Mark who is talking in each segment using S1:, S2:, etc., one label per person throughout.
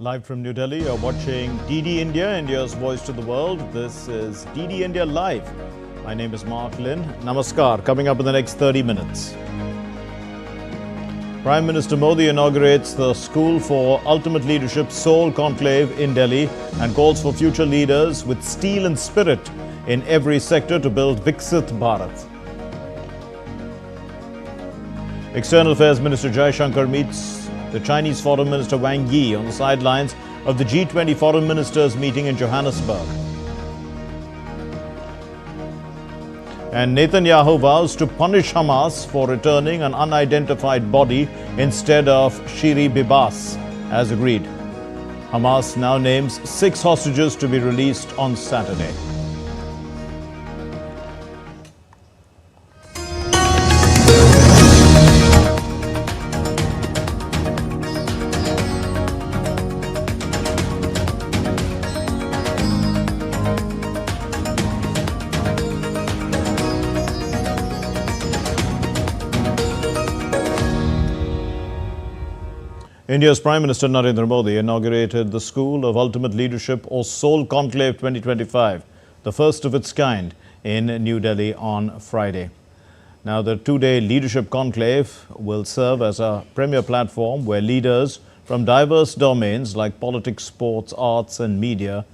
S1: Live from New Delhi, you're watching DD India, India's voice to the world. This is DD India Live. My name is Mark Lynn. Namaskar. Coming up in the next 30 minutes. Prime Minister Modi inaugurates the School for Ultimate Leadership Soul Conclave in Delhi and calls for future leaders with steel and spirit in every sector to build Viksit Bharat. External Affairs Minister Jaishankar meets the Chinese Foreign Minister Wang Yi on the sidelines of the G20 Foreign Ministers meeting in Johannesburg. And Netanyahu vows to punish Hamas for returning an unidentified body instead of Shiri Bibas, as agreed. Hamas now names 6 hostages to be released on Saturday. India's Prime Minister Narendra Modi inaugurated the School of Ultimate Leadership or Soul Conclave 2025, the first of its kind in New Delhi on Friday. Now, the 2-day leadership conclave will serve as a premier platform where leaders from diverse domains like politics, sports, arts and media,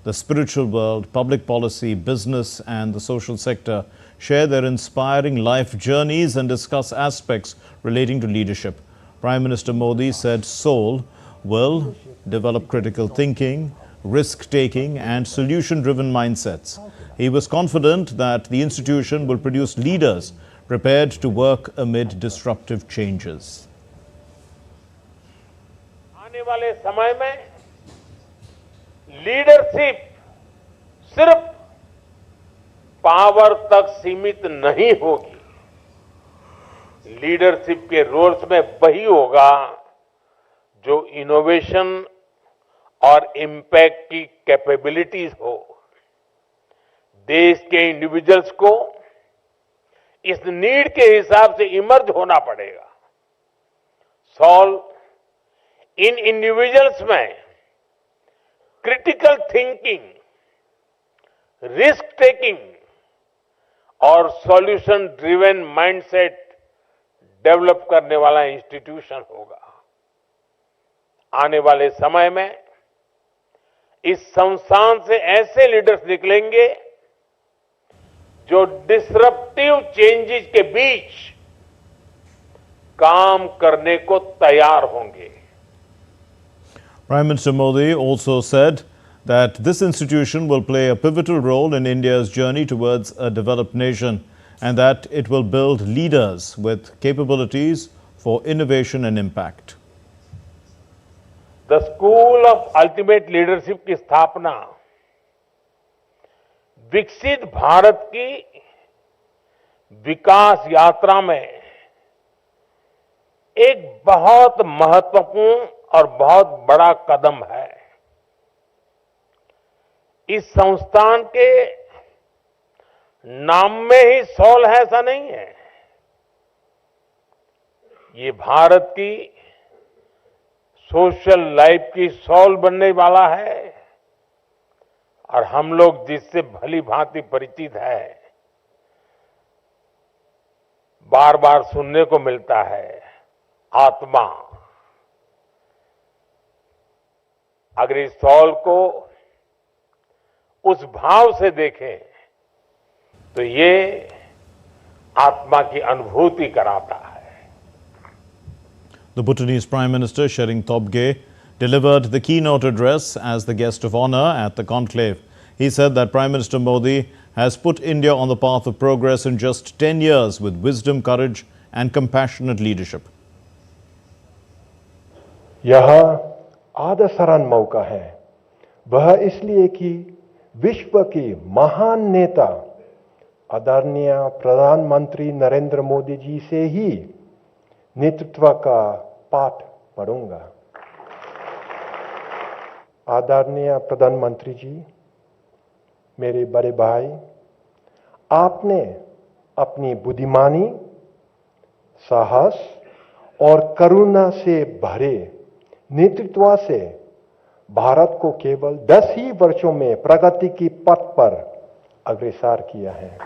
S1: the spiritual world, public policy, business and the social sector share their inspiring life journeys and discuss aspects relating to leadership. Prime Minister Modi said Soul will develop critical thinking, risk-taking and solution-driven mindsets. He was confident that the institution will produce leaders prepared to work amid disruptive changes.
S2: आने वाले समय में leadership सिर्फ power तक सीमित नहीं होगी। Leadership के रोल्स में वही होगा जो इनोवेशन और इम्पैक्ट की कैपेबिलिटीज हो। देश के इंडिविजुअल्स को इस नीड के हिसाब से इमर्ज होना पड़ेगा। सॉल्व इन इंडिविजुअल्स में क्रिटिकल थिंकिंग, रिस्क टेकिंग और सॉल्यूशन ड्रिवन माइंडसेट डेवलप करने वाला इंस्टीट्यूशन होगा। आने वाले समय में इस संस्थान से ऐसे लीडर्स निकलेंगे जो डिसरप्टिव चेंजेस के बीच काम करने को तैयार होंगे।
S1: Prime Minister Modi also said that this institution will play a pivotal role in India's journey towards a developed nation and that it will build leaders with capabilities for innovation and impact.
S2: The School of Ultimate Leadership की स्थापना विकसित भारत की विकास यात्रा में एक बहुत महत्वपूर्ण और बहुत बड़ा कदम है। इस संस्थान के नाम में ही सोल है ऐसा नहीं है। ये भारत की सोशल लाइफ की सोल बनने वाला है और हम लोग जिससे भली भांति परिचित है, बार बार सुनने को मिलता है, आत्मा। अगर इस सोल को उस भाव से देखें तो ये आत्मा की अनुभूति कराता है।
S1: The Bhutanese Prime Minister Shering Tobgay delivered the keynote address as the guest of honor at the conclave. He said that Prime Minister Modi has put India on the path of progress in just 10 years with wisdom, courage and compassionate leadership.
S3: यह आदरसारान मौका है, वह इसलिए कि विश्व के महान नेता आदरणीय प्रधानमंत्री नरेंद्र मोदी जी से ही नेतृत्व का पाठ पढ़ूंगा। आदरणीय प्रधानमंत्री जी, मेरे बड़े भाई, आपने अपनी बुद्धिमानी, साहस और करुणा से भरे नेतृत्व से भारत को केवल 10 ही वर्षों में प्रगति की पथ पर अग्रसर किया है।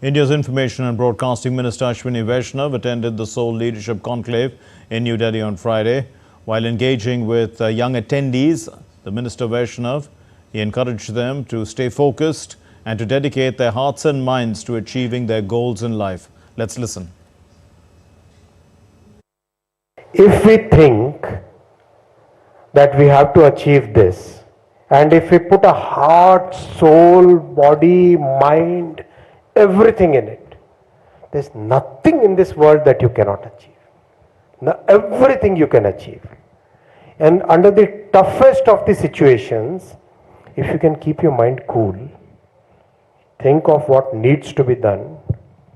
S1: India's Information and Broadcasting Minister Ashwini Vaishnav attended the Seoul Leadership Conclave in New Delhi on Friday. While engaging with young attendees, the Minister Vaishnav, he encouraged them to stay focused and to dedicate their hearts and minds to achieving their goals in life. Let's listen.
S4: If we think that we have to achieve this, and if we put a heart, soul, body, mind, everything in it, there's nothing in this world that you cannot achieve. Everything you can achieve. And under the toughest of the situations, if you can keep your mind cool, think of what needs to be done,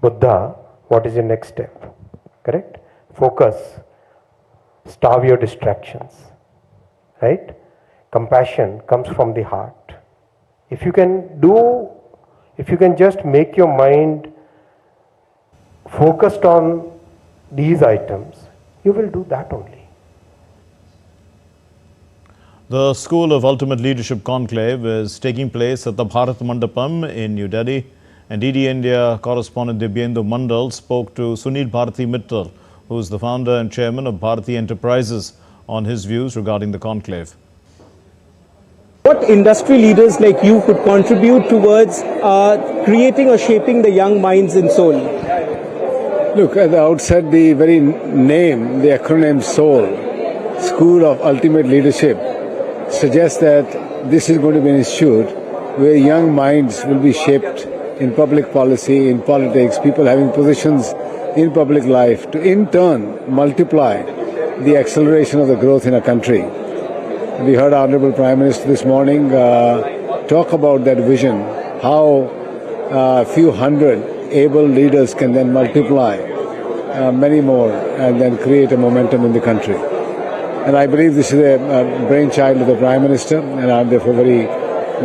S4: Buddha, what is your next step? Correct? Focus. Starve your distractions. Right? Compassion comes from the heart. If you can just make your mind focused on these items, you will do that only.
S1: The School of Ultimate Leadership Conclave is taking place at the Bharat Mandapam in New Delhi. And DD India correspondent Dibyendu Mandal spoke to Sunil Bharati Mittal, who is the founder and chairman of Bharati Enterprises, on his views regarding the conclave.
S5: What industry leaders like you could contribute towards creating or shaping the young minds in Seoul?
S6: Look, at the outset, the very name, the acronym SOUL, School of Ultimate Leadership, suggests that this is going to be an institute where young minds will be shaped in public policy, in politics, people having positions in public life to in turn multiply the acceleration of the growth in a country. We heard our Honorable Prime Minister this morning talk about that vision, how a few hundred able leaders can then multiply many more and then create a momentum in the country. And I believe this is a brainchild of the Prime Minister, and I'm therefore very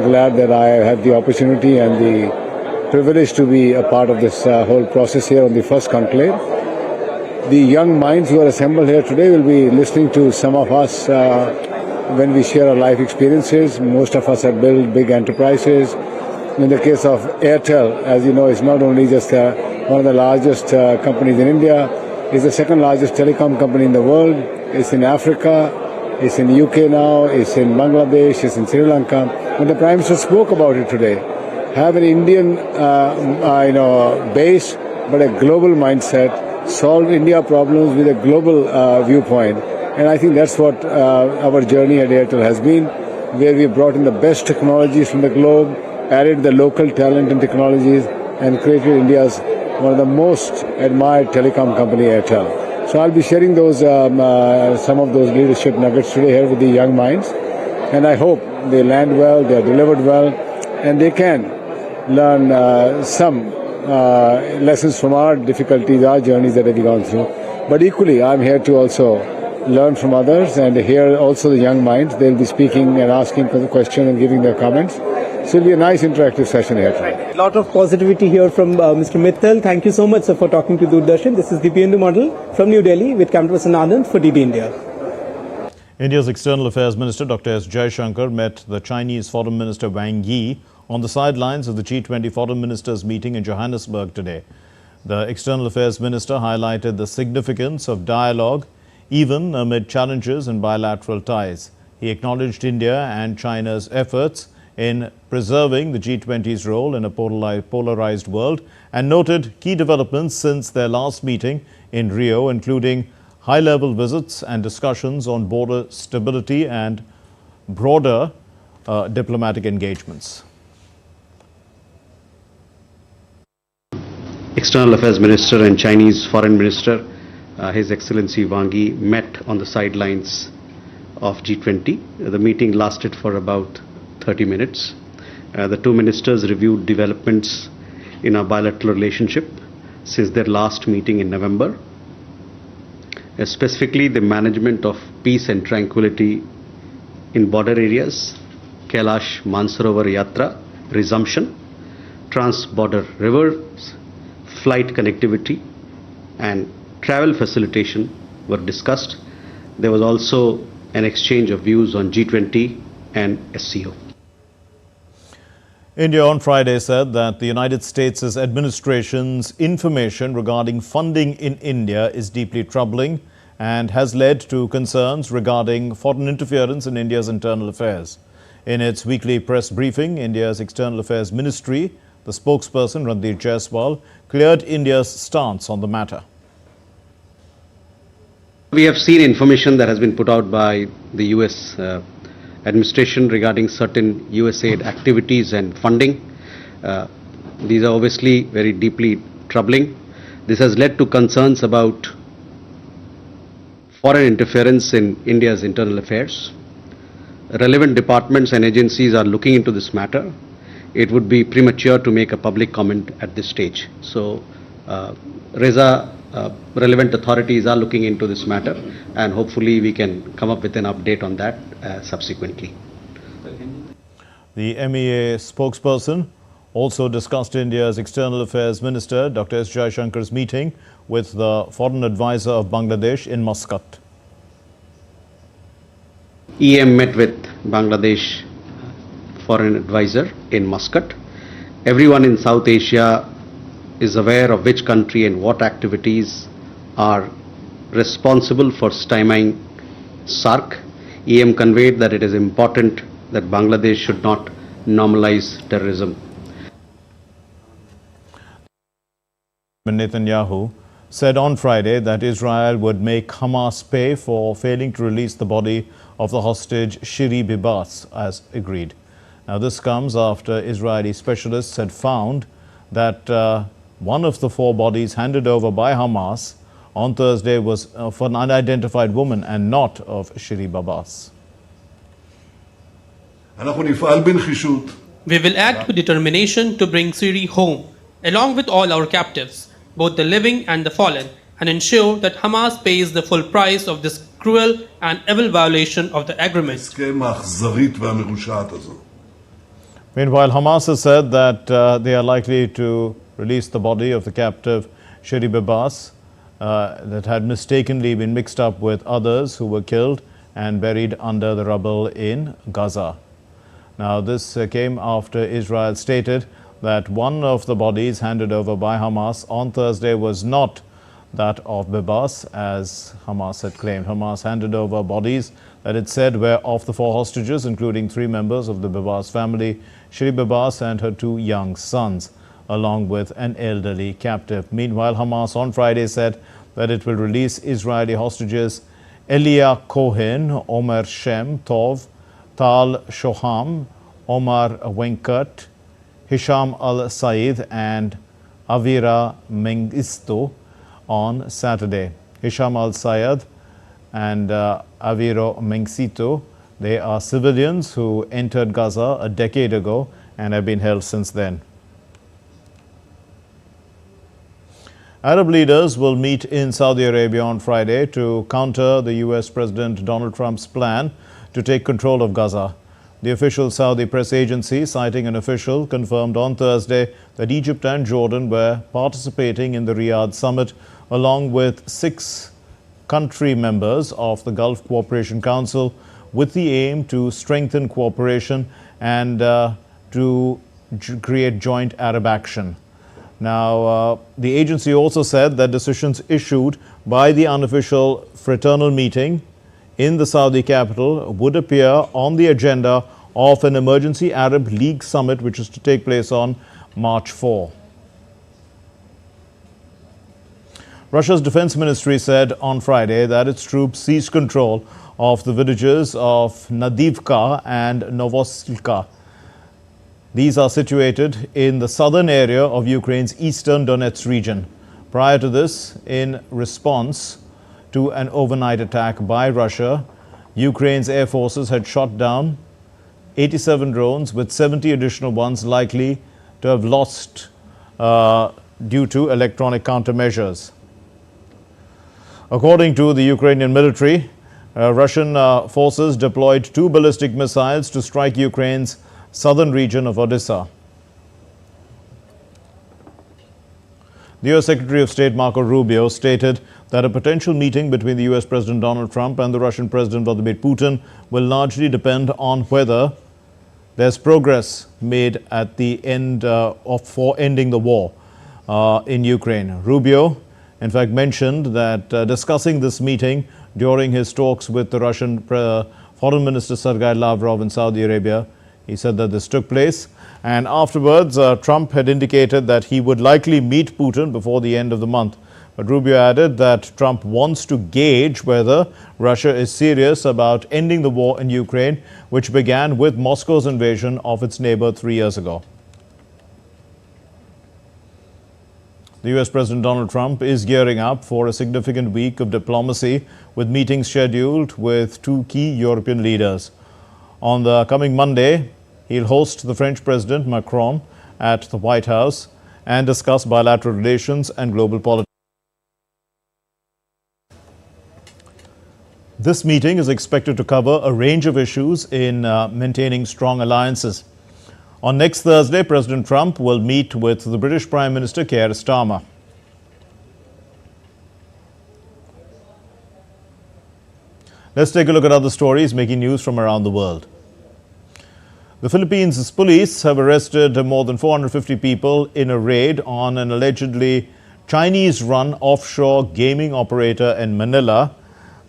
S6: glad that I had the opportunity and the privilege to be a part of this whole process here on the first conclave. The young minds who are assembled here today will be listening to some of us when we share our life experiences. Most of us have built big enterprises. In the case of Airtel, as you know, it's not only just one of the largest companies in India, it's the second largest telecom company in the world. It's in Africa, it's in UK now, it's in Bangladesh, it's in Sri Lanka. When the Prime Minister spoke about it today, have an Indian base, but a global mindset, solve India problems with a global viewpoint. And I think that's what our journey at Airtel has been, where we brought in the best technologies from the globe, added the local talent and technologies, and created India's one of the most admired telecom company, Airtel. So I'll be sharing those some of those leadership nuggets today here with the young minds, and I hope they land well, they are delivered well, and they can learn some lessons from our difficulties, our journeys that we've gone through. But equally, I'm here to also learn from others and hear also the young minds. They'll be speaking and asking questions and giving their comments. So it'll be a nice interactive session here today.
S5: A lot of positivity here from Mr. Mittal. Thank you so much, sir, for talking to Doordarshan. This is Dibyendu Mandal from New Delhi with Cameraperson Anand for DD India.
S1: India's External Affairs Minister Dr. S. Jaishankar met the Chinese Foreign Minister Wang Yi on the sidelines of the G20 Foreign Ministers meeting in Johannesburg today. The External Affairs Minister highlighted the significance of dialogue even amid challenges in bilateral ties. He acknowledged India and China's efforts in preserving the G20's role in a polarized world and noted key developments since their last meeting in Rio, including high-level visits and discussions on border stability and broader diplomatic engagements.
S7: External Affairs Minister and Chinese Foreign Minister, His Excellency Wang Yi, met on the sidelines of G20. The meeting lasted for about 30 minutes. The two ministers reviewed developments in our bilateral relationship since their last meeting in November, specifically the management of peace and tranquility in border areas, Kailash Mansarovar Yatra resumption, trans-border rivers, flight connectivity and travel facilitation were discussed. There was also an exchange of views on G20 and SCO.
S1: India on Friday said that the United States' administration's information regarding funding in India is deeply troubling and has led to concerns regarding foreign interference in India's internal affairs. In its weekly press briefing, India's External Affairs Ministry, the spokesperson Ranveer Jaiswal, cleared India's stance on the matter.
S7: We have seen information that has been put out by the US administration regarding certain USAID activities and funding. These are obviously very deeply troubling. This has led to concerns about foreign interference in India's internal affairs. Relevant departments and agencies are looking into this matter. It would be premature to make a public comment at this stage. So, relevant authorities are looking into this matter, and hopefully we can come up with an update on that subsequently.
S1: The MEA spokesperson also discussed India's External Affairs Minister Dr. S. Jaishankar's meeting with the foreign advisor of Bangladesh in Muscat.
S7: EM met with Bangladesh foreign advisor in Muscat. Everyone in South Asia is aware of which country and what activities are responsible for stymieing SARC. EM conveyed that it is important that Bangladesh should not normalize terrorism.
S1: Netanyahu said on Friday that Israel would make Hamas pay for failing to release the body of the hostage Shiri Bibas as agreed. Now this comes after Israeli specialists had found that one of the 4 bodies handed over by Hamas on Thursday was of an unidentified woman and not of Shiri Bibas.
S8: We will act with determination to bring Shiri home, along with all our captives, both the living and the fallen, and ensure that Hamas pays the full price of this cruel and evil violation of the agreement.
S1: Meanwhile, Hamas has said that they are likely to release the body of the captive Shiri Bibas that had mistakenly been mixed up with others who were killed and buried under the rubble in Gaza. Now, this came after Israel stated that one of the bodies handed over by Hamas on Thursday was not that of Bibas, as Hamas had claimed. Hamas handed over bodies that it said were of the 4 hostages, including 3 members of the Bibas family, Shiri Bibas and her 2 young sons, along with an elderly captive. Meanwhile, Hamas on Friday said that it will release Israeli hostages Elia Cohen, Omer Shem Tov, Tal Shoham, Omar Venkat, Hisham Al-Said and Avira Mengistu on Saturday. Hisham Al-Sayed and Aviro Mengistu, they are civilians who entered Gaza a decade ago and have been held since then. Arab leaders will meet in Saudi Arabia on Friday to counter the US President Donald Trump's plan to take control of Gaza. The official Saudi press agency, citing an official, confirmed on Thursday that Egypt and Jordan were participating in the Riyadh summit along with 6 country members of the Gulf Cooperation Council with the aim to strengthen cooperation and to create joint Arab action. Now, the agency also said that decisions issued by the unofficial fraternal meeting in the Saudi capital would appear on the agenda of an emergency Arab League summit, which is to take place on March 4. Russia's defense ministry said on Friday that its troops seized control of the villages of Nadivka and Novosilka. These are situated in the southern area of Ukraine's eastern Donetsk region. Prior to this, in response to an overnight attack by Russia, Ukraine's air forces had shot down 87 drones, with 70 additional ones likely to have lost due to electronic countermeasures. According to the Ukrainian military, Russian forces deployed 2 ballistic missiles to strike Ukraine's southern region of Odessa. The U.S. Secretary of State Marco Rubio stated that a potential meeting between the U.S. President Donald Trump and the Russian President Vladimir Putin will largely depend on whether there's progress made at the end for ending the war in Ukraine. Rubio, in fact, mentioned that discussing this meeting during his talks with the Russian Foreign Minister Sergei Lavrov in Saudi Arabia. He said that this took place, and afterwards Trump had indicated that he would likely meet Putin before the end of the month. But Rubio added that Trump wants to gauge whether Russia is serious about ending the war in Ukraine, which began with Moscow's invasion of its neighbor 3 years ago. The U.S. President Donald Trump is gearing up for a significant week of diplomacy, with meetings scheduled with two key European leaders. On the coming Monday, he'll host the French President Macron at the White House and discuss bilateral relations and global politics. This meeting is expected to cover a range of issues in maintaining strong alliances. On next Thursday, President Trump will meet with the British Prime Minister Keir Starmer. Let's take a look at other stories making news from around the world. The Philippines police have arrested more than 450 people in a raid on an allegedly Chinese-run offshore gaming operator in Manila.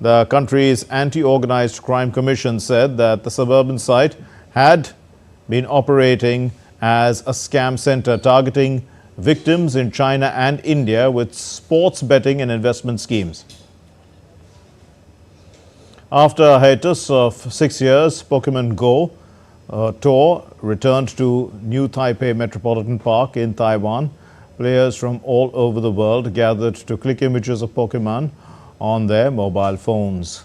S1: The country's Anti-Organized Crime Commission said that the suburban site had been operating as a scam center targeting victims in China and India with sports betting and investment schemes. After a hiatus of 6 years, Pokemon Go tour returned to New Taipei Metropolitan Park in Taiwan. Players from all over the world gathered to click images of Pokemon on their mobile phones.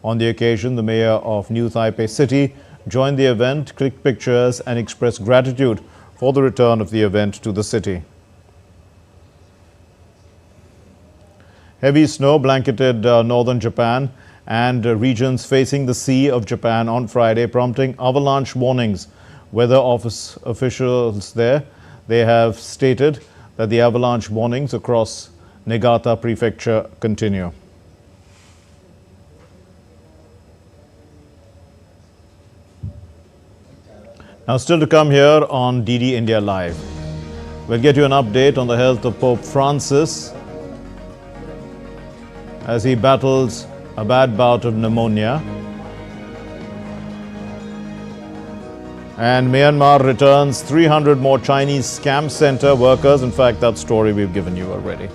S1: On the occasion, the mayor of New Taipei City joined the event, clicked pictures and expressed gratitude for the return of the event to the city. Heavy snow blanketed northern Japan and regions facing the Sea of Japan on Friday, prompting avalanche warnings. Weather office officials there, they have stated that the avalanche warnings across Niigata Prefecture continue. Now, still to come here on DD India Live. We'll get you an update on the health of Pope Francis as he battles a bad bout of pneumonia. And Myanmar returns 300 more Chinese scam center workers. In fact, that story we've given you already.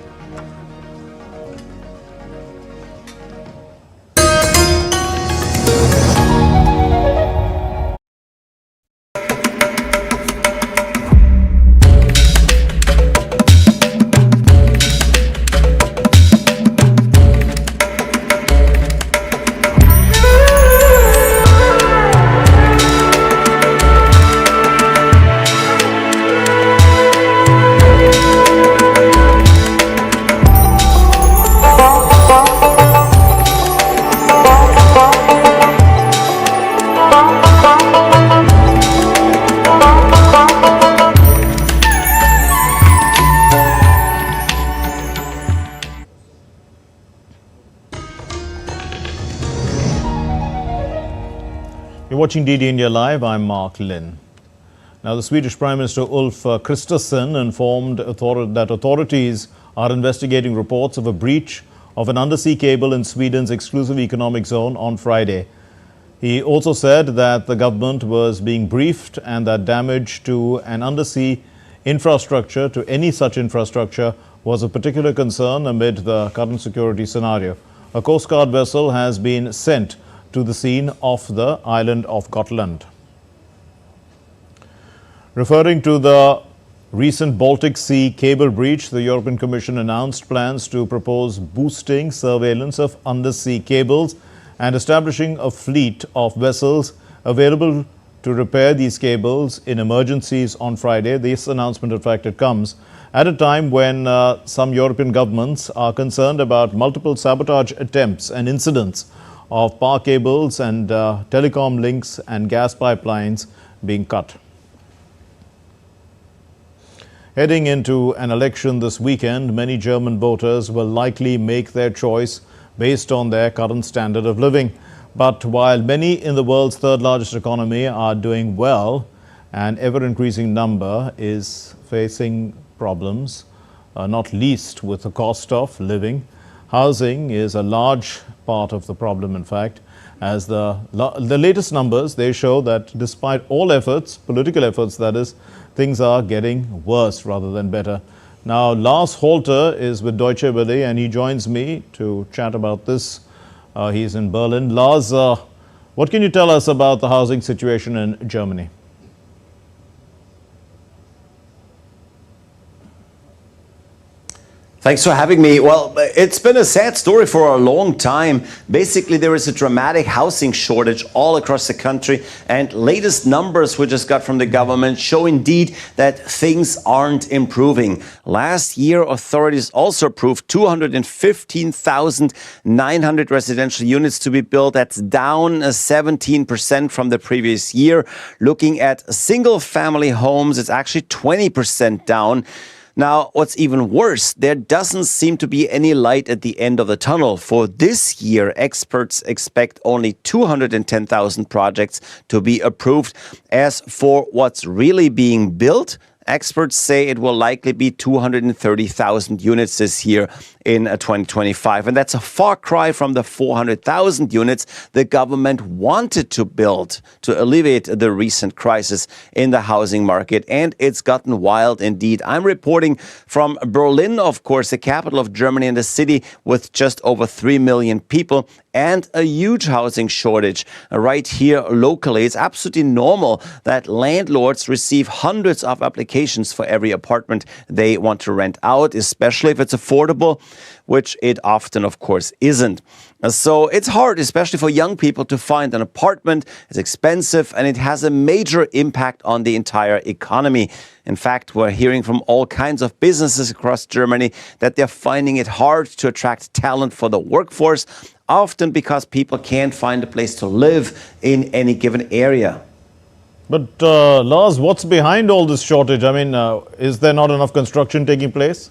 S1: You're watching DD India Live. I'm Mark Lynn. Now, the Swedish Prime Minister Ulf Kristersson informed that authorities are investigating reports of a breach of an undersea cable in Sweden's exclusive economic zone on Friday. He also said that the government was being briefed and that damage to an undersea infrastructure, to any such infrastructure, was a particular concern amid the current security scenario. A Coast Guard vessel has been sent to the scene of the island of Gotland. Referring to the recent Baltic Sea cable breach, the European Commission announced plans to propose boosting surveillance of undersea cables and establishing a fleet of vessels available to repair these cables in emergencies on Friday. This announcement, in fact, it comes at a time when some European governments are concerned about multiple sabotage attempts and incidents of power cables and telecom links and gas pipelines being cut. Heading into an election this weekend, many German voters will likely make their choice based on their current standard of living. But while many in the world's third largest economy are doing well, an ever-increasing number is facing problems, not least with the cost of living. Housing is a large part of the problem, in fact, as the latest numbers, they show that despite all efforts, political efforts that is, things are getting worse rather than better. Now, Lars Holter is with Deutsche Welle and he joins me to chat about this. He's in Berlin. Lars, what can you tell us about the housing situation in Germany?
S9: Thanks for having me. Well, it's been a sad story for a long time. Basically, there is a dramatic housing shortage all across the country, and latest numbers we just got from the government show indeed that things aren't improving. Last year, authorities also approved 215,900 residential units to be built. That's down 17% from the previous year. Looking at single-family homes, it's actually 20% down. Now, what's even worse, there doesn't seem to be any light at the end of the tunnel. For this year, experts expect only 210,000 projects to be approved. As for what's really being built, experts say it will likely be 230,000 units this year in 2025. And that's a far cry from the 400,000 units the government wanted to build to alleviate the recent crisis in the housing market. And it's gotten wild indeed. I'm reporting from Berlin, of course, the capital of Germany, and the city with just over 3 million people and a huge housing shortage right here locally. It's absolutely normal that landlords receive hundreds of applications for every apartment they want to rent out, especially if it's affordable, which it often, of course, isn't. So it's hard, especially for young people, to find an apartment. It's expensive and it has a major impact on the entire economy. In fact, we're hearing from all kinds of businesses across Germany that they're finding it hard to attract talent for the workforce, often because people can't find a place to live in any given area.
S1: But Lars, what's behind all this shortage? I mean, is there not enough construction taking place?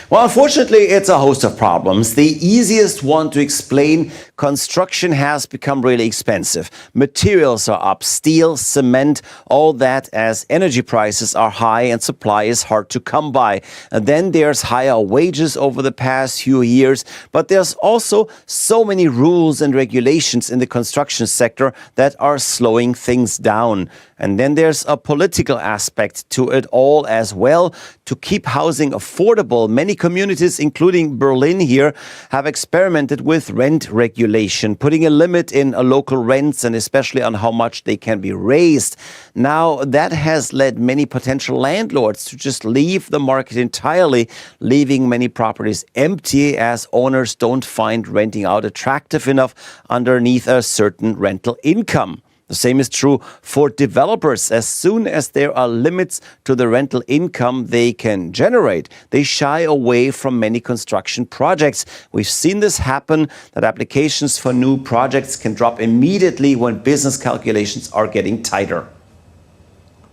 S9: Well, unfortunately, it's a host of problems. The easiest one to explain: construction has become really expensive. Materials are up, steel, cement, all that, as energy prices are high and supply is hard to come by. And then there's higher wages over the past few years, but there's also so many rules and regulations in the construction sector that are slowing things down. And then there's a political aspect to it all as well. To keep housing affordable, many communities, including Berlin here, have experimented with rent regulation, putting a limit in local rents and especially on how much they can be raised. Now, that has led many potential landlords to just leave the market entirely, leaving many properties empty as owners don't find renting out attractive enough underneath a certain rental income. The same is true for developers. As soon as there are limits to the rental income they can generate, they shy away from many construction projects. We've seen this happen, that applications for new projects can drop immediately when business calculations are getting tighter.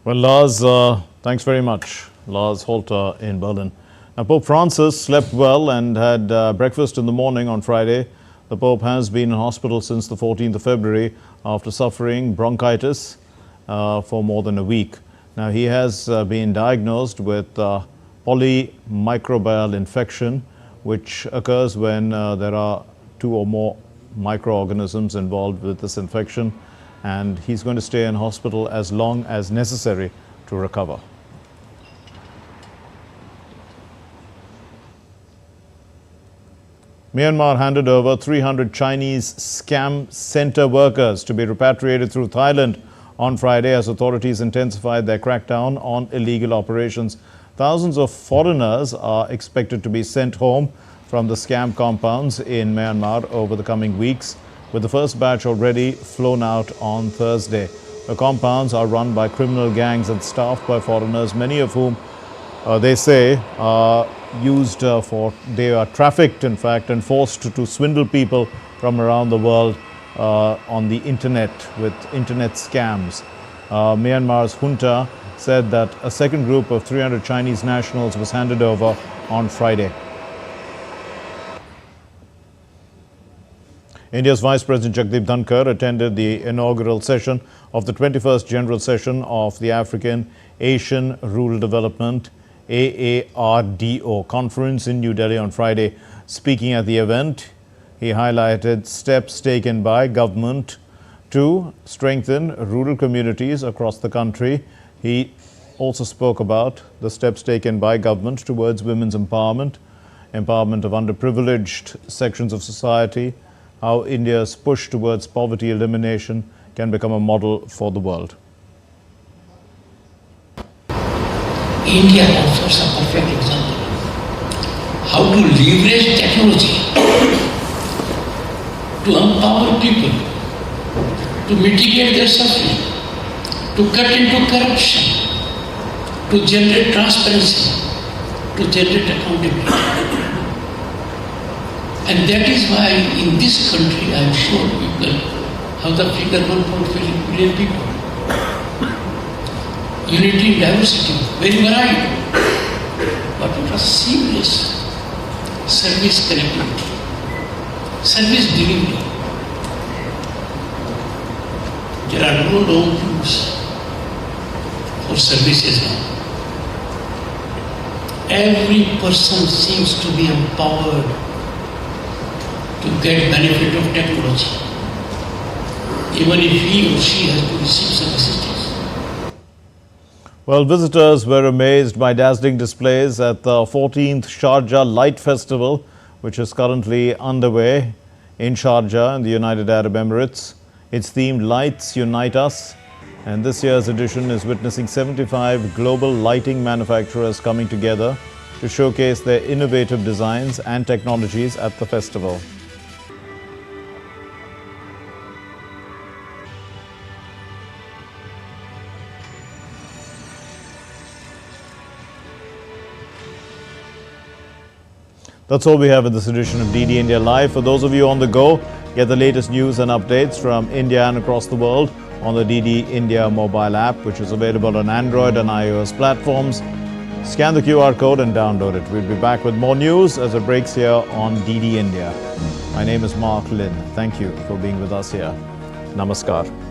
S1: Well, Lars, thanks very much. Lars Holter in Berlin. Now, Pope Francis slept well and had breakfast in the morning on Friday. The Pope has been in hospital since the 14th of February after suffering bronchitis for more than a week. Now, he has been diagnosed with polymicrobial infection, which occurs when there are 2 or more microorganisms involved with this infection, and he's going to stay in hospital as long as necessary to recover. Myanmar handed over 300 Chinese scam center workers to be repatriated through Thailand on Friday as authorities intensified their crackdown on illegal operations. Thousands of foreigners are expected to be sent home from the scam compounds in Myanmar over the coming weeks, with the first batch already flown out on Thursday. The compounds are run by criminal gangs and staffed by foreigners, many of whom they say are they are trafficked, in fact, and forced to swindle people from around the world on the internet with internet scams. Myanmar's junta said that a second group of 300 Chinese nationals was handed over on Friday. India's Vice President Jagdeep Dhankar attended the inaugural session of the 21st General Session of the African Asian Rural Development AARDO conference in New Delhi on Friday. Speaking at the event, he highlighted steps taken by government to strengthen rural communities across the country. He also spoke about the steps taken by government towards women's empowerment, empowerment of underprivileged sections of society, how India's push towards poverty elimination can become a model for the world.
S10: India offers a perfect example how to leverage technology to empower people, to mitigate their suffering, to cut into corruption, to generate transparency, to generate accountability. And that is why in this country I am sure people have the figure 1.5 billion people. Unity in diversity, very varied, but it was seamless service connectivity, service delivery. There are no long queues for services now. Every person seems to be empowered to get benefit of technology, even if he or she has to receive some assistance.
S1: Well, visitors were amazed by dazzling displays at the 14th Sharjah Light Festival, which is currently underway in Sharjah in the United Arab Emirates. It's themed Lights Unite Us, and this year's edition is witnessing 75 global lighting manufacturers coming together to showcase their innovative designs and technologies at the festival. That's all we have in this edition of DD India Live. For those of you on the go, get the latest news and updates from India and across the world on the DD India mobile app, which is available on Android and iOS platforms. Scan the QR code and download it. We'll be back with more news as it breaks here on DD India. My name is Mark Lin. Thank you for being with us here. Namaskar.